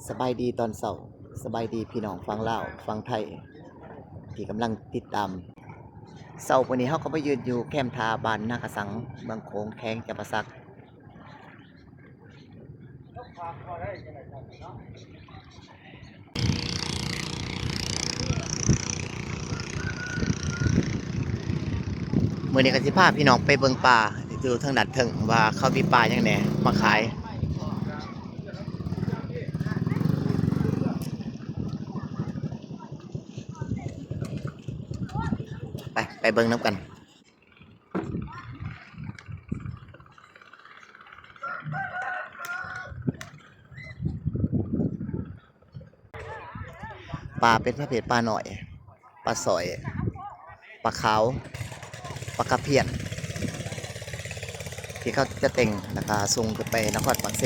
สบายดีตอนเช้าสบายดีพี่น้องฟังลาวฟังไทยที่กำลังติดตามเช้าวันนี้เฮาก็มายืนอยู่แคมป์ทาบ้านนากะสังเมืองโขงแขงจำปาสักมื้อนี้ก็สิพาพี่น้องไปเบิ่งป่าอยู่ทางด้านเทิงว่าเขามีป่าหยังแหน่มาขายไปเบิ่งนํกันปลาเป็นประเภทปลาหน่อยปลาสอยปลาขาวปลากระเพียนที่เขาจะเต็งแล้วก็ส่งขึ้นไปนครปักเส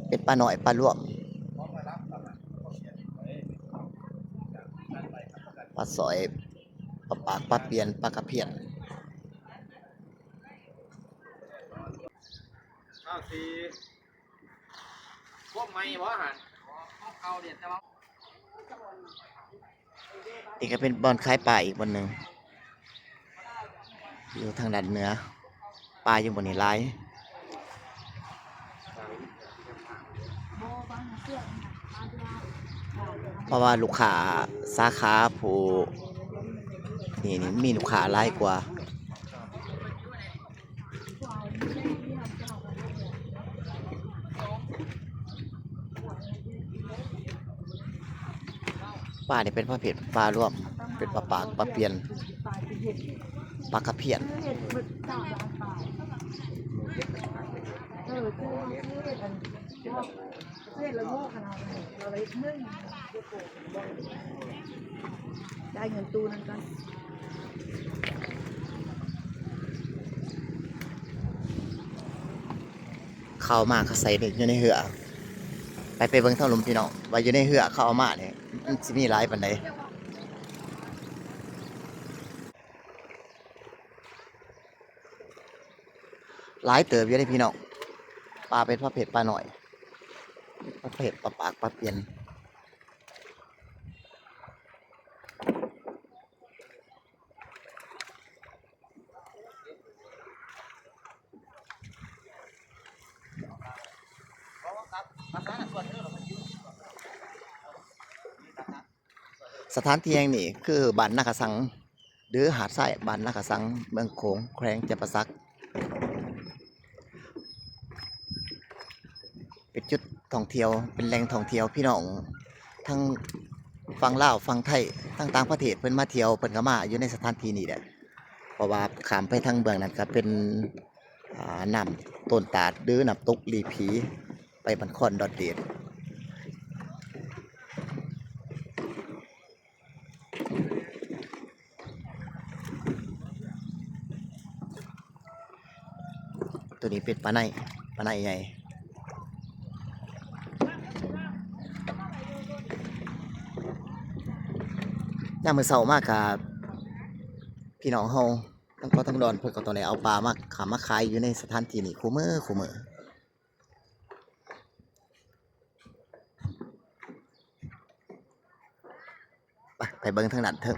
เป็นปลาหน่อยปลาลวกปลาสอยปลาปากปลาเปียนปลากระเพียนสีพวกไม้บ่หันพวกเก่าเด็ดแต่ว่านี่ก็เป็นบอนคล้ายปลาอีกบนหนึ่งอยู่ทางด้านเหนือปลาอยู่บนนี้หลายเพราะว่าลูกค้าสาขาผู้นี่มีลูกค้าหลายกว่าปลานี่เป็นประเภทปลาร่วมเป็นปลาปากปลาเปียนปลากระเพียนได้เงินตู้นั่นกันเข้ามาเขาใส่เด็กอยู่ในเหือไปเบิ่งเท่าหลุมพี่น้องว่าอยู่ในเหือเขาเอามาเนี่ยมันสิมีหลายปานใดหลายเติบอยู่ในพี่น้องปลาเป็นประเภทปลาหน่อยประเภทปลาปากปลาเปียนสถานที่แห่งนี้คือบ้านนากะสังหรือหาดทรายบ้านนากะสังเมืองโขงแขวงจำปาสักเป็นจุดท่องเที่ยวเป็นแหล่งท่องเที่ยวพี่น้องทั้งฝั่งลาวฝั่งไทยทั้งต่างประเทศเพิ่นมาเที่ยวเพิ่นก็มาอยู่ในสถานที่นี้แหละเพราะว่าข้ามไปทางเบื้องนั้นก็เป็นน้ำต้นตาดหรือน้ำตกลีผีไปบันคอนดอนเดดตัวนี้เป็นปลาในใหญ่ยามมื้อเช้ามากกับพี่น้องเฮาทั้งพ่อทั้งดอนเพิ่นก็ต้องได้เอาปลามาขามาขายอยู่ในสถานที่นี้คู่มื้อไปเบิ่งทางด้านเทิง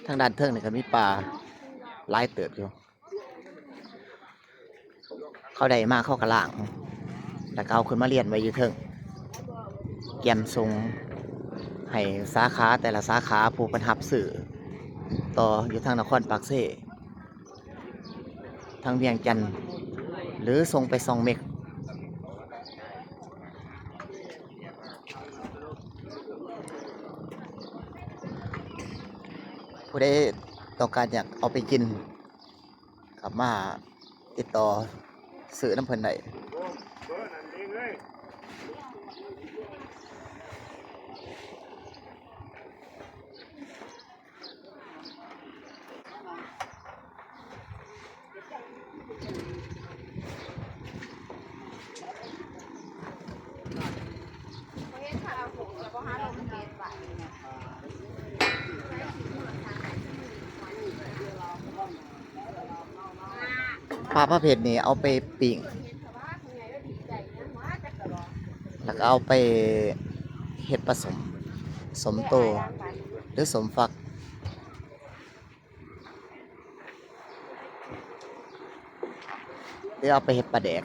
ทางด้านเทิงนี่ก็มีปลาหลายเติบอยู่เขาได้มาเข้ากระล่างแล้วก็เอาขึ้นมาเลี้ยงไว้อยู่เทิงเกียนทรงให้สาขาแต่ละสาขาผู้เพิ่นรับซื้อต่ออยู่ทางนครปากเสทางเวียงจันทน์หรือส่งไป2 เมกผู้ใดต้องการอยากเอาไปกินกลับมาติดต่อซื้อน้ำเพิ่นได้ ปลาประเภทนี้เอาไปปิ้งแล้วก็เอาไปเฮ็ดผสมโตหรือสมฟักหรือเอาไปเฮ็ดปลาแดก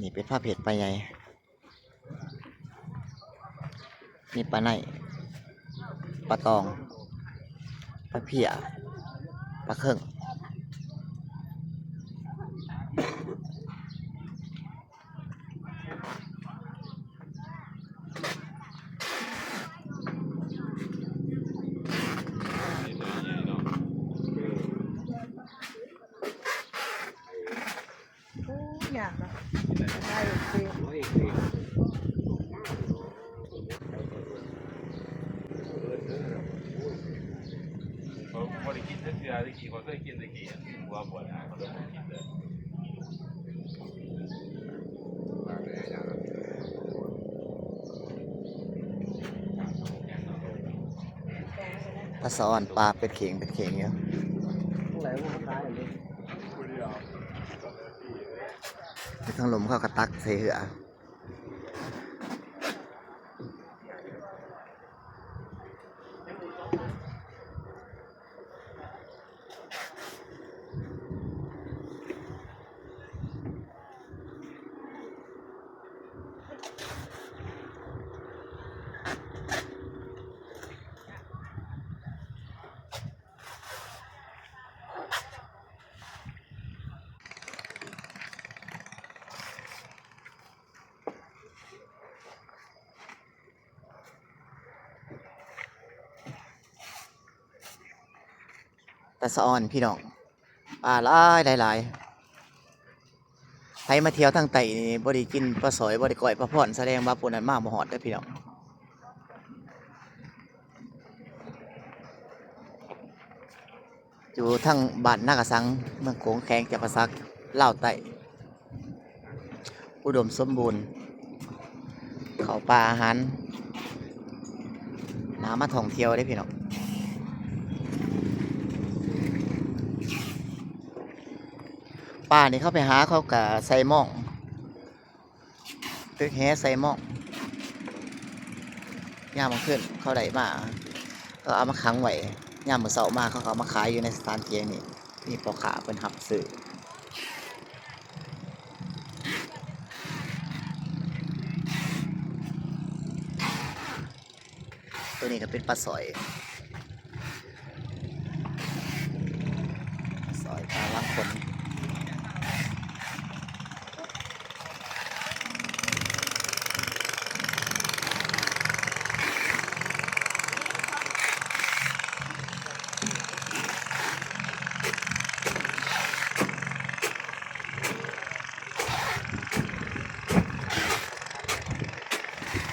นี่เป็นผ้าเพจปลาใหญ่มีปลาไหนปลาตองปลาเพียปลาเข่งอยากนะได้สิ พอได้กินสักเทื่อได้กินเขาเคยกินได้กี่หัวปวดเขาเริ่มกินเลยปลาสอนปลาเป็นเข่งเยอะทั้งลมเข้ากระตักใส่เหือแต่สะออนพี่น้องปลาหลายใครมาเที่ยวทางไต่นี่บ่ได้กินปลาสอยบ่ได้ก้อยปลาพ่อนแสดงว่าปุ่นนั้นมาบ่ฮอดเด้อพี่น้องอยู่ทางบ้านนากะสังเมืองโขงแขงจับประซักลาวใต้อุดมสมบูรณ์เขาปลาอาหารน้ำมาท่องเที่ยวได้พี่น้องปลานี่เข้าไปหาเขากับใส่หม้องตึกแฮใส่หม้องย่ามมันขึ้นเขาได้มาก็เอามาขังไว้ย่ามมื้อเช้ามาเขาก็เอามาขายอยู่ในสถานเกียงนี่นี่พ่อค้าเพิ่นรับซื้อตัวนี้ก็เป็นปลาสอยปลาลังคน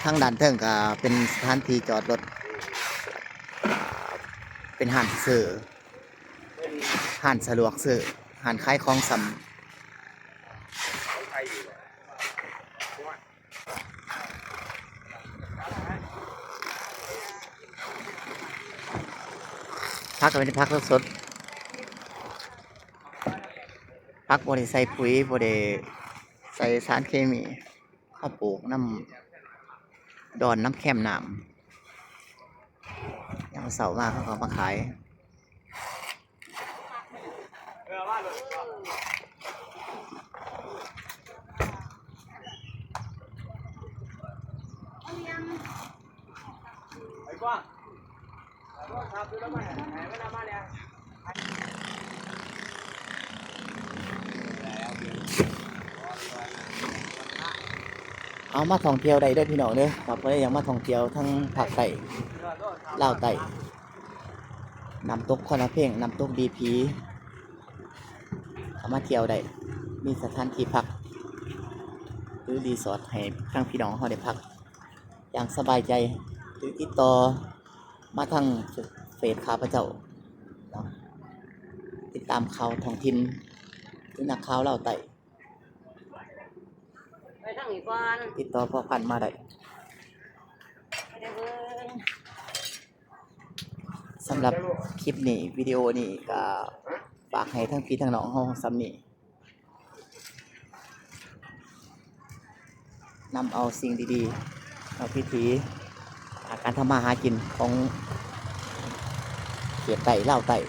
ทางด้านเทิงก็เป็นสถานที่จอดรถเป็นห้านซื้อห้านสะดวกซื้อห้านขายของสำพักก็เป็นพักสดพักบ่ได้ใส่ปุ๋ยบ่ได้ใส่สารเคมีข้าวปลูกน้ำดอนน้ำแคมน้ำยังเสาร์มาเขาก็มาขายไอ้กว้างครับดูแล้วมาไหนไม่นำมาเนี่ย เอามาท่องเที่ยวได้เด้อพี่น้องเด้อครับเพิ่นยังมาท่องเที่ยวทั้งภาคใต้ลาวใต้น้ำตกคอนนาเพ่งน้ำตกดีผีเอามาเที่ยวได้มีสถานที่พักหรือรีสอร์ทให้ทางพี่น้องเขาได้พักอย่างสบายใจหรือติดต่อมาทางเฟซข้าพเจ้าเนาะติดตามข่าวท้องถิ่นหรือนักข่าวลาวใต้ ไปทางนี้ก่อน ติดต่อพ่อพันธุ์มาได้ ไปได้เบิ่ง สำหรับคลิปนี้วิดีโอนี้ก็ฝากให้ทั้งพี่ทั้งน้องเฮาซ้ำนี้นำเอาสิ่งดีๆเอาพิธีการทำมาหากินของเขตไต่เล่าวไต่